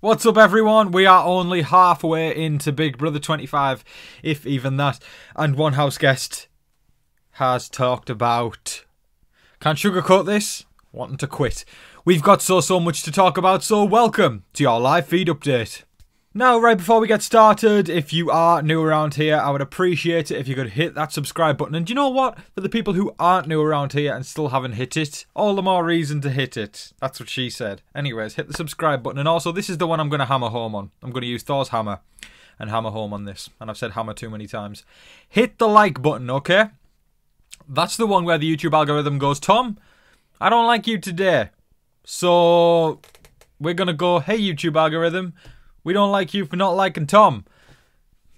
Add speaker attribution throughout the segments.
Speaker 1: What's up, everyone? We are only halfway into Big Brother 25, if even that, and one house guest has talked about, can't sugarcoat this, wanting to quit. We've got so much to talk about, so welcome to your live feed update. Now, right before we get started, if you are new around here, I would appreciate it if you could hit that subscribe button. And do you know what? For the people who aren't new around here and still haven't hit it, all the more reason to hit it. That's what she said. Anyways, hit the subscribe button. And also, this is the one I'm going to hammer home on. I'm going to use Thor's hammer and hammer home on this. And I've said hammer too many times. Hit the like button, okay? That's the one where the YouTube algorithm goes, Tom, I don't like you today. So, we're going to go, hey, YouTube algorithm, we don't like you for not liking Tom.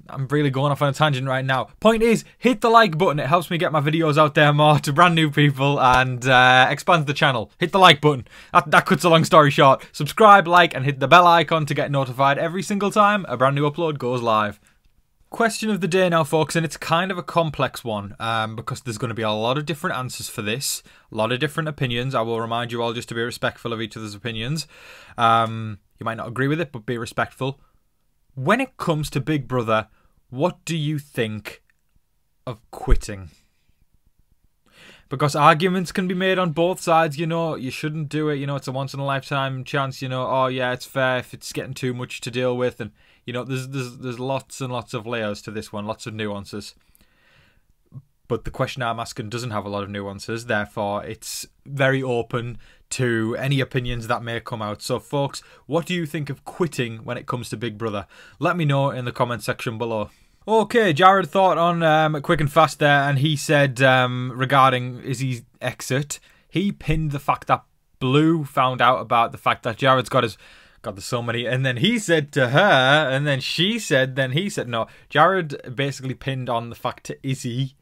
Speaker 1: I'm really going off on a tangent right now. Point is, hit the like button. It helps me get my videos out there more to brand new people and expands the channel. Hit the like button. That cuts a long story short. Subscribe, like, and hit the bell icon to get notified every single time a brand new upload goes live. Question of the day now, folks, and it's kind of a complex one because there's going to be a lot of different answers for this. A lot of different opinions. I will remind you all just to be respectful of each other's opinions. You might not agree with it, but be respectful. When it comes to Big Brother, what do you think of quitting? Because arguments can be made on both sides, you know, you shouldn't do it, you know, it's a once-in-a-lifetime chance, you know, oh yeah, it's fair if it's getting too much to deal with, and, you know, there's lots and lots of layers to this one, lots of nuances. But the question I'm asking doesn't have a lot of nuances, therefore it's very open to any opinions that may come out. So folks, what do you think of quitting when it comes to Big Brother? Let me know in the comment section below. Okay, Jared thought on quick and fast there, and he said regarding Izzy's exit, he pinned the fact that Blue found out about the fact that Jared's got his... God, there's so many. And then he said to her, and then she said, then he said, no. Jared basically pinned on the fact to Izzy.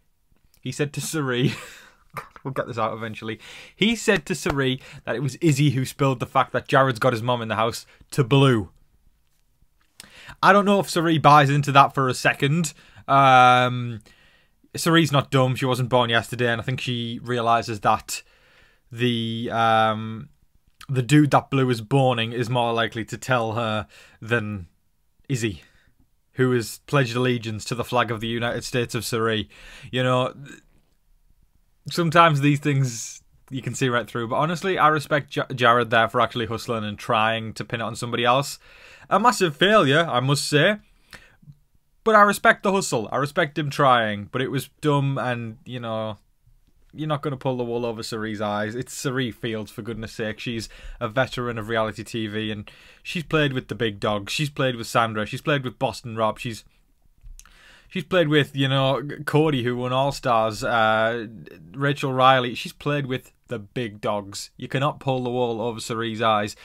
Speaker 1: He said to Cirie, we'll get this out eventually. He said to Cirie that it was Izzy who spilled the fact that Jared's got his mum in the house to Blue. I don't know if Cirie buys into that for a second. Cirie's not dumb. She wasn't born yesterday, and I think she realises that the dude that Blue is borning is more likely to tell her than Izzy, who has pledged allegiance to the flag of the United States of Cirie. You know, sometimes these things you can see right through. But honestly, I respect Jared there for actually hustling and trying to pin it on somebody else. A massive failure, I must say. But I respect the hustle. I respect him trying. But it was dumb and, you know, you're not going to pull the wool over Cirie's eyes. It's Cirie Fields, for goodness sake. She's a veteran of reality TV, and she's played with the big dogs. She's played with Sandra. She's played with Boston Rob. She's played with, you know, Cody, who won All Stars. Rachel Riley. She's played with the big dogs. You cannot pull the wool over Cirie's eyes.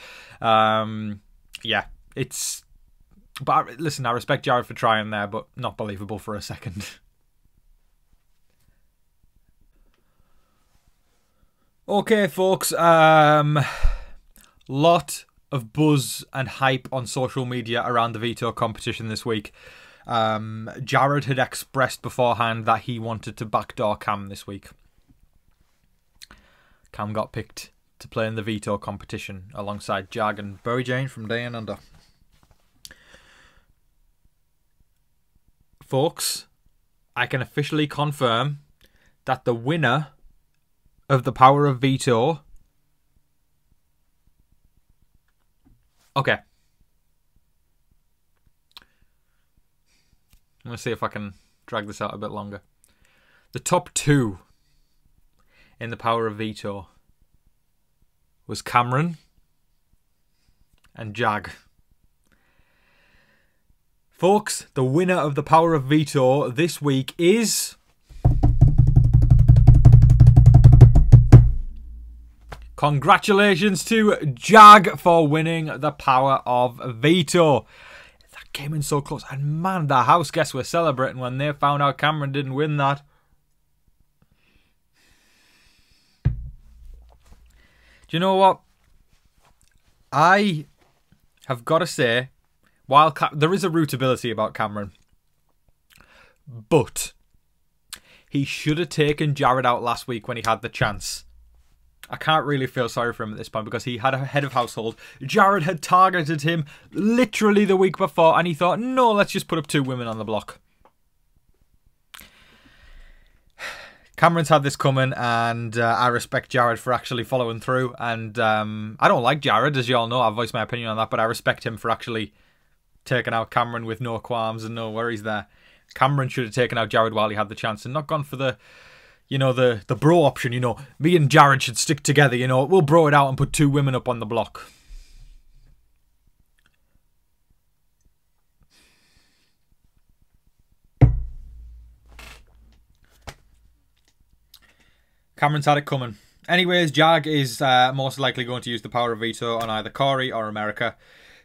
Speaker 1: Yeah, it's... But listen, I respect Jared for trying there, but not believable for a second. Okay, folks, lot of buzz and hype on social media around the veto competition this week. Jared had expressed beforehand that he wanted to backdoor Cam this week. Cam got picked to play in the veto competition alongside Jag and Berry Jane from Down Under. Folks, I can officially confirm that the winner of the power of veto... Okay. I'm going to see if I can drag this out a bit longer. The top two in the power of veto was Cameron and Jag. Folks, the winner of the power of veto this week is... Congratulations to Jag for winning the power of veto. That came in so close. And man, the house guests were celebrating when they found out Cameron didn't win that. Do you know what? I have got to say, while there is a rootability about Cameron, but he should have taken Jared out last week when he had the chance. I can't really feel sorry for him at this point because he had a head of household. Jared had targeted him literally the week before and he thought, no, let's just put up 2 women on the block. Cameron's had this coming and I respect Jared for actually following through. And I don't like Jared, as you all know. I've voiced my opinion on that, but I respect him for actually taking out Cameron with no qualms and no worries there. Cameron should have taken out Jared while he had the chance and not gone for the, you know, the bro option. You know, me and Jared should stick together. You know, we'll bro it out and put 2 women up on the block. Cameron's had it coming. Anyways, Jag is most likely going to use the power of veto on either Corey or America,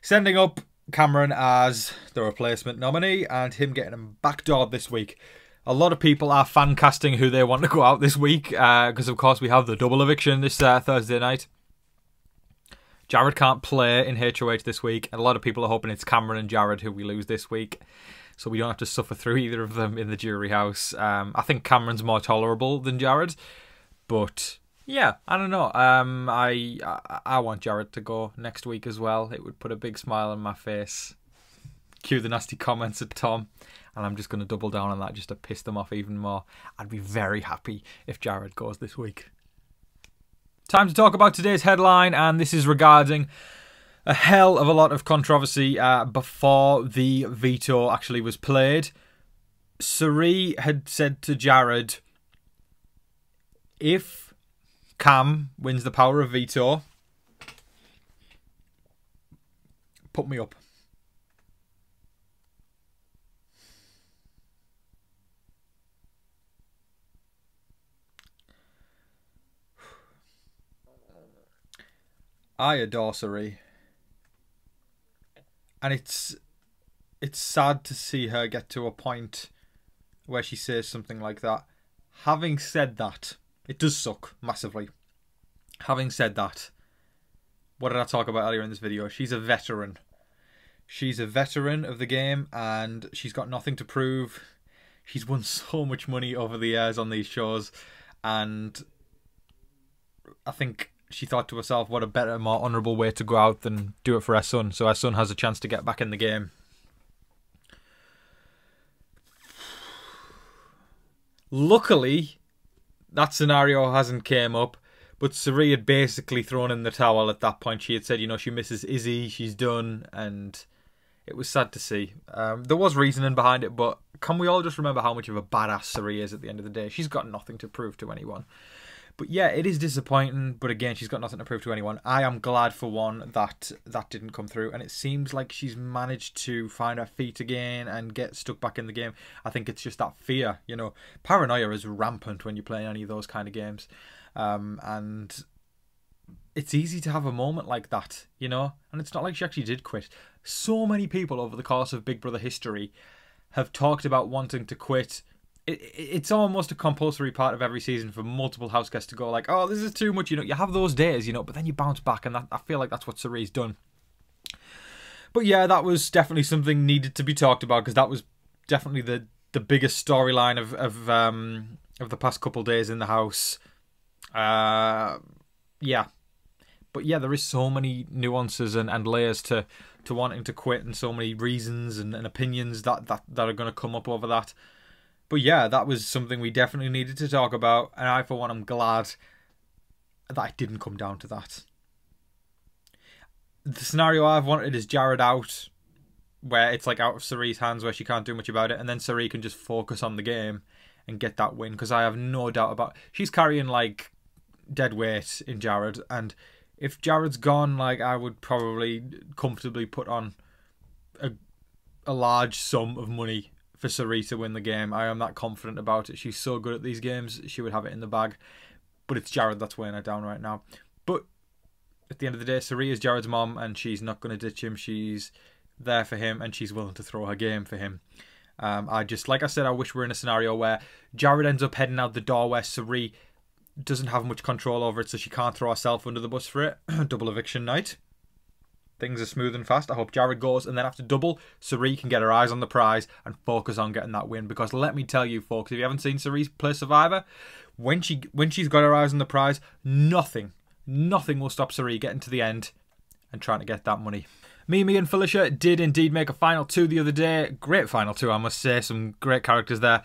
Speaker 1: sending up Cameron as the replacement nominee and him getting him backdoored this week. A lot of people are fan casting who they want to go out this week because of course we have the double eviction this Thursday night. Jared can't play in HOH this week and a lot of people are hoping it's Cameron and Jared who we lose this week, so we don't have to suffer through either of them in the jury house. I think Cameron's more tolerable than Jared, but yeah, I don't know. I want Jared to go next week as well. It would put a big smile on my face. Cue the nasty comments at Tom. And I'm just going to double down on that just to piss them off even more. I'd be very happy if Jared goes this week. Time to talk about today's headline. And this is regarding a hell of a lot of controversy before the veto actually was played. Cirie had said to Jared, if Cam wins the power of veto, put me up. I adore Cirie. And it's sad to see her get to a point where she says something like that. Having said that, it does suck massively. Having said that, what did I talk about earlier in this video? She's a veteran. She's a veteran of the game and she's got nothing to prove. She's won so much money over the years on these shows and I think she thought to herself, what a better, more honourable way to go out than do it for her son. So her son has a chance to get back in the game. Luckily, that scenario hasn't came up, but Cirie had basically thrown in the towel at that point. She had said, you know, she misses Izzy, she's done, and it was sad to see. There was reasoning behind it, but can we all just remember how much of a badass Cirie is at the end of the day? She's got nothing to prove to anyone. But yeah, it is disappointing, but again, she's got nothing to prove to anyone. I am glad for one that that didn't come through, and it seems like she's managed to find her feet again and get stuck back in the game. I think it's just that fear, you know. Paranoia is rampant when you play any of those kind of games. And it's easy to have a moment like that, you know. And it's not like she actually did quit. So many people over the course of Big Brother history have talked about wanting to quit. It's almost a compulsory part of every season for multiple house guests to go like, oh, this is too much, you know. You have those days, you know, but then you bounce back, and I feel like that's what Cirie's done. But yeah, that was definitely something needed to be talked about because that was definitely the biggest storyline of the past couple days in the house. Yeah, but yeah, there is so many nuances and layers to wanting to quit, and so many reasons and opinions that are going to come up over that. But yeah, that was something we definitely needed to talk about, and I, for one, am glad that it didn't come down to that. The scenario I've wanted is Jared out, where it's like out of Cirie's hands, where she can't do much about it, and then Cirie can just focus on the game and get that win, because I have no doubt about... She's carrying, like, dead weight in Jared, and if Jared's gone, like, I would probably comfortably put on a large sum of money for Cirie to win the game. I am that confident about it. She's so good at these games, she would have it in the bag. But it's Jared that's weighing her down right now. But at the end of the day, Cirie is Jared's mom, and she's not going to ditch him. She's there for him, and she's willing to throw her game for him. Like I said, I wish we were in a scenario where Jared ends up heading out the door, where Cirie doesn't have much control over it, so she can't throw herself under the bus for it. Double eviction night. Things are smooth and fast. I hope Jared goes, and then after double, Cirie can get her eyes on the prize and focus on getting that win. Because let me tell you, folks, if you haven't seen Cirie play Survivor, When she's got her eyes on the prize, nothing will stop Cirie getting to the end and trying to get that money. Mimi and Felicia did indeed make a final 2 the other day. Great final 2, I must say. Some great characters there.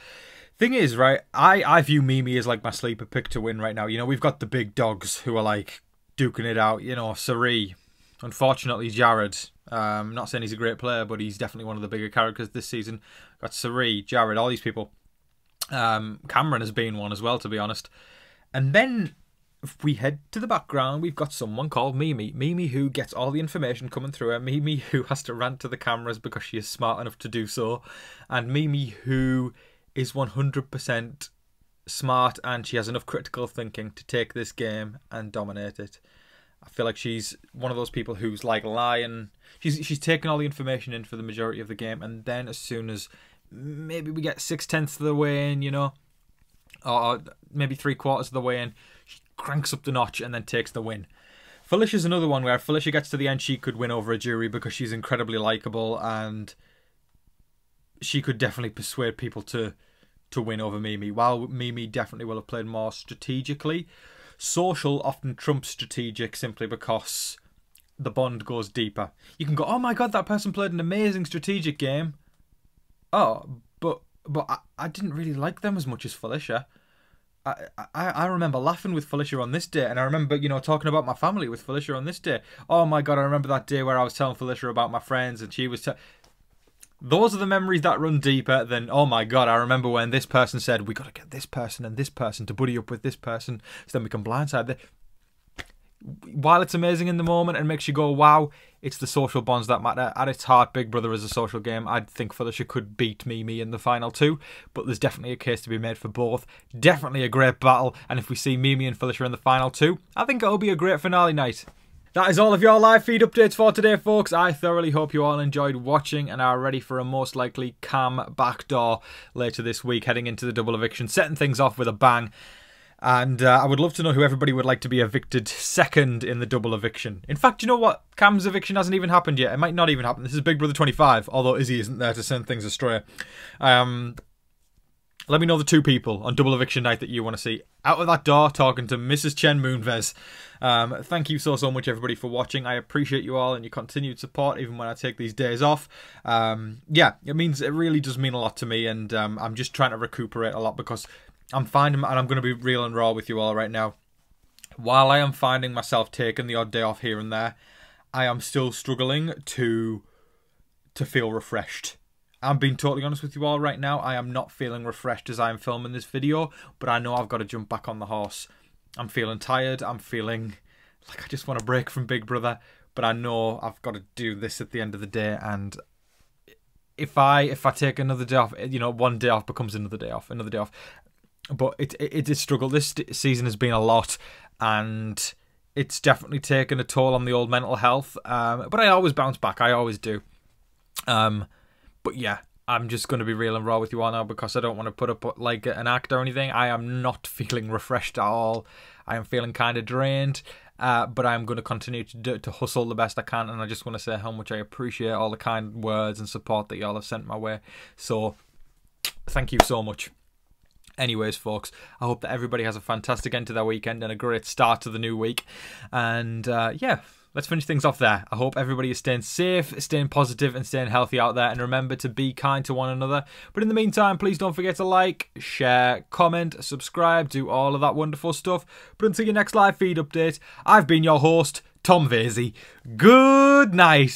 Speaker 1: Thing is, right, I view Mimi as like my sleeper pick to win right now. You know, we've got the big dogs who are like duking it out. You know, Cirie. Unfortunately, Jared. Not saying he's a great player, but he's definitely one of the bigger characters this season. Got Cirie, Jared, all these people. Cameron has been one as well, to be honest. And then if we head to the background, we've got someone called Mimi. Mimi who gets all the information coming through her. Mimi who has to rant to the cameras because she is smart enough to do so. And Mimi who is 100% smart and she has enough critical thinking to take this game and dominate it. I feel like she's one of those people who's like lying. She's taking all the information in for the majority of the game, and then as soon as maybe we get 6/10 of the way in, you know, or maybe 3/4 of the way in, she cranks up the notch and then takes the win. Felicia's another one where if Felicia gets to the end, she could win over a jury because she's incredibly likable and she could definitely persuade people to win over Mimi. While Mimi definitely will have played more strategically, social often trumps strategic simply because the bond goes deeper. You can go, oh my god, that person played an amazing strategic game. Oh, but I didn't really like them as much as Felicia. I remember laughing with Felicia on this day, and I remember, you know, talking about my family with Felicia on this day. Oh my god, I remember that day where I was telling Felicia about my friends and she was... Those are the memories that run deeper than, oh my god, I remember when this person said, we got to get this person and this person to buddy up with this person so then we can blindside them. While it's amazing in the moment and makes you go, wow, it's the social bonds that matter. At its heart, Big Brother is a social game. I think Felicia could beat Mimi in the final 2, but there's definitely a case to be made for both. Definitely a great battle, and if we see Mimi and Felicia in the final 2, I think it'll be a great finale night. That is all of your live feed updates for today, folks. I thoroughly hope you all enjoyed watching and are ready for a most likely Cam backdoor later this week, heading into the double eviction, setting things off with a bang. And I would love to know who everybody would like to be evicted second in the double eviction. In fact, you know what? Cam's eviction hasn't even happened yet. It might not even happen. This is Big Brother 25, although Izzy isn't there to send things astray. Let me know the 2 people on double eviction night that you want to see out of that door talking to Mrs. Chen Moonves. Thank you so much, everybody, for watching. I appreciate you all and your continued support, even when I take these days off. Yeah, it really does mean a lot to me, and I'm just trying to recuperate a lot because I'm finding, and I'm going to be real and raw with you all right now, while I am finding myself taking the odd day off here and there, I am still struggling to feel refreshed. I'm being totally honest with you all right now. I am not feeling refreshed as I am filming this video, but I know I've got to jump back on the horse. I'm feeling tired. I'm feeling like I just want to break from Big Brother, but I know I've got to do this at the end of the day. And if I take another day off, you know, one day off becomes another day off. But it is struggle. This season has been a lot, and it's definitely taken a toll on the old mental health. But I always bounce back. I always do. But yeah, I'm just going to be real and raw with you all now because I don't want to put up like an act or anything. I am not feeling refreshed at all. I am feeling kind of drained, but I'm going to continue to hustle the best I can. And I just want to say how much I appreciate all the kind words and support that y'all have sent my way. So thank you so much. Anyways, folks, I hope that everybody has a fantastic end to their weekend and a great start to the new week. And yeah, let's finish things off there. I hope everybody is staying safe, staying positive, and staying healthy out there. And remember to be kind to one another. But in the meantime, please don't forget to like, share, comment, subscribe, do all of that wonderful stuff. But until your next live feed update, I've been your host, Tom Vasey. Good night.